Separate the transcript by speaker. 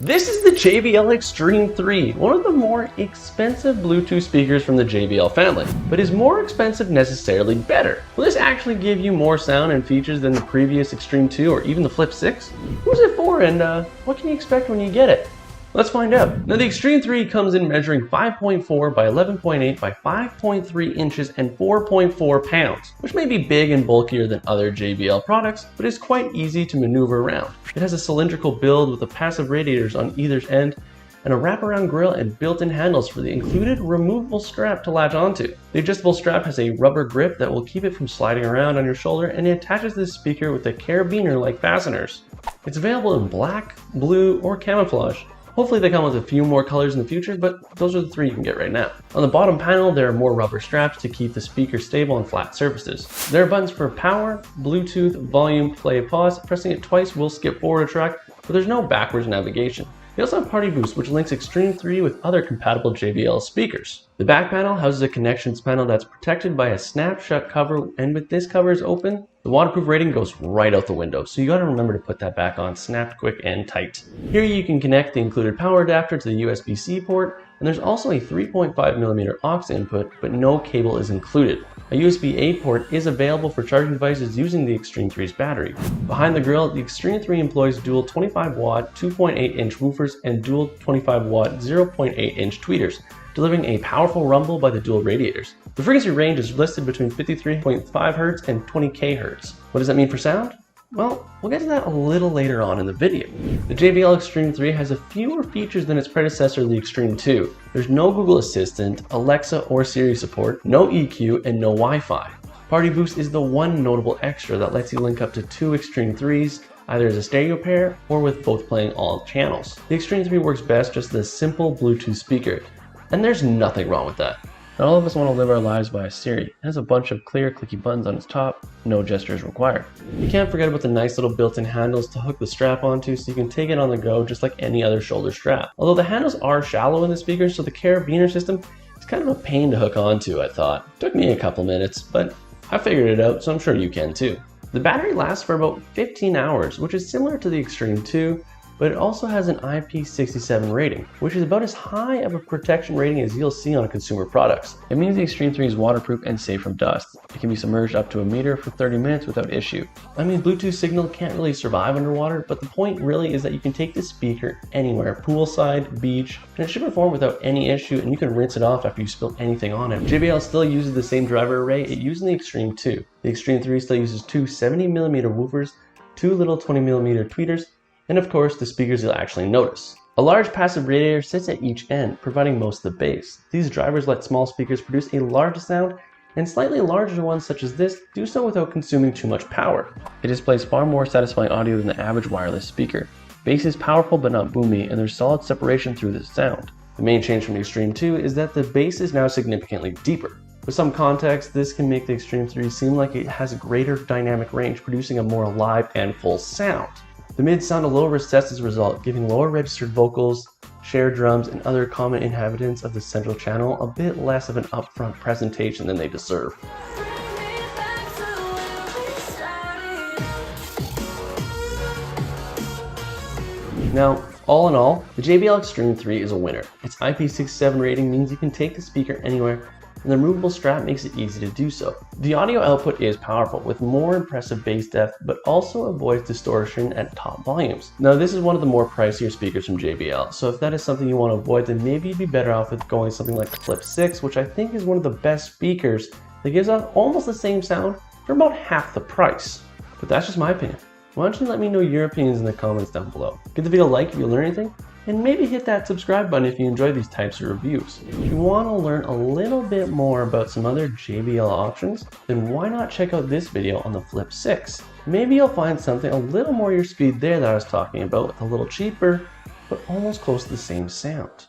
Speaker 1: This is the JBL Xtreme 3, one of the more expensive Bluetooth speakers from the JBL family. But is more expensive necessarily better? Will this actually give you more sound and features than the previous Xtreme 2 or even the Flip 6? Who's it for and what can you expect when you get it? Let's find out. Now the Xtreme 3 comes in measuring 5.4 by 11.8 by 5.3 inches and 4.4 pounds, which may be big and bulkier than other JBL products, but is quite easy to maneuver around. It has a cylindrical build with the passive radiators on either end and a wraparound grille and built-in handles for the included removable strap to latch onto. The adjustable strap has a rubber grip that will keep it from sliding around on your shoulder, and it attaches the speaker with a carabiner-like fasteners. It's available in black, blue, or camouflage. Hopefully they come with a few more colors in the future, but those are the three you can get right now. On the bottom panel, there are more rubber straps to keep the speaker stable on flat surfaces. There are buttons for power, Bluetooth, volume, play, pause. Pressing it twice will skip forward a track, but there's no backwards navigation. They also have Party Boost, which links Xtreme 3 with other compatible JBL speakers. The back panel houses a connections panel that's protected by a snap-shut cover, and with this cover is open, the waterproof rating goes right out the window, so you gotta remember to put that back on snapped quick and tight. Here you can connect the included power adapter to the USB-C port, and there's also a 3.5mm aux input, but no cable is included. A USB-A port is available for charging devices using the Xtreme 3's battery. Behind the grille, the Xtreme 3 employs dual 25-watt 2.8-inch woofers and dual 25-watt 0.8-inch tweeters, delivering a powerful rumble by the dual radiators. The frequency range is listed between 53.5 Hz and 20 kHz. What does that mean for sound? Well, we'll get to that a little later on in the video. The JBL Xtreme 3 has a fewer features than its predecessor, the Xtreme 2. There's no Google Assistant, Alexa or Siri support, no EQ, and no Wi-Fi. Party Boost is the one notable extra that lets you link up to two Xtreme 3s, either as a stereo pair or with both playing all channels. The Xtreme 3 works best just as a simple Bluetooth speaker, and there's nothing wrong with that. Not all of us want to live our lives via Siri. It has a bunch of clear clicky buttons on its top, no gestures required. You can't forget about the nice little built-in handles to hook the strap onto so you can take it on the go just like any other shoulder strap. Although the handles are shallow in the speaker, so the carabiner system is kind of a pain to hook onto, I thought. It took me a couple minutes, but I figured it out, so I'm sure you can too. The battery lasts for about 15 hours, which is similar to the Xtreme 2, but it also has an IP67 rating, which is about as high of a protection rating as you'll see on consumer products. It means the Xtreme 3 is waterproof and safe from dust. It can be submerged up to a meter for 30 minutes without issue. I mean, Bluetooth signal can't really survive underwater, but the point really is that you can take this speaker anywhere, poolside, beach, and it should perform without any issue, and you can rinse it off after you spill anything on it. JBL still uses the same driver array it used in the Xtreme 2. The Xtreme 3 still uses two 70mm woofers, two little 20mm tweeters, and of course the speakers you'll actually notice. A large passive radiator sits at each end, providing most of the bass. These drivers let small speakers produce a large sound, and slightly larger ones such as this do so without consuming too much power. It displays far more satisfying audio than the average wireless speaker. Bass is powerful but not boomy, and there's solid separation through the sound. The main change from the Xtreme 2 is that the bass is now significantly deeper. For some context, this can make the Xtreme 3 seem like it has a greater dynamic range, producing a more alive and full sound. The mids sound a little recessed as a result, giving lower registered vocals, share drums, and other common inhabitants of the central channel a bit less of an upfront presentation than they deserve. Now, all in all, the JBL Xtreme 3 is a winner. Its IP67 rating means you can take the speaker anywhere, and the removable strap makes it easy to do so. The audio output is powerful, with more impressive bass depth, but also avoids distortion at top volumes. Now this is one of the more pricier speakers from JBL, so if that is something you want to avoid, then maybe you'd be better off with going something like the Flip 6, which I think is one of the best speakers that gives out almost the same sound for about half the price. But that's just my opinion. Why don't you let me know your opinions in the comments down below. Give the video a like if you learn anything, and maybe hit that subscribe button if you enjoy these types of reviews. If you want to learn a little bit more about some other JBL options, then why not check out this video on the Flip 6? Maybe you'll find something a little more your speed there that I was talking about, with a little cheaper, but almost close to the same sound.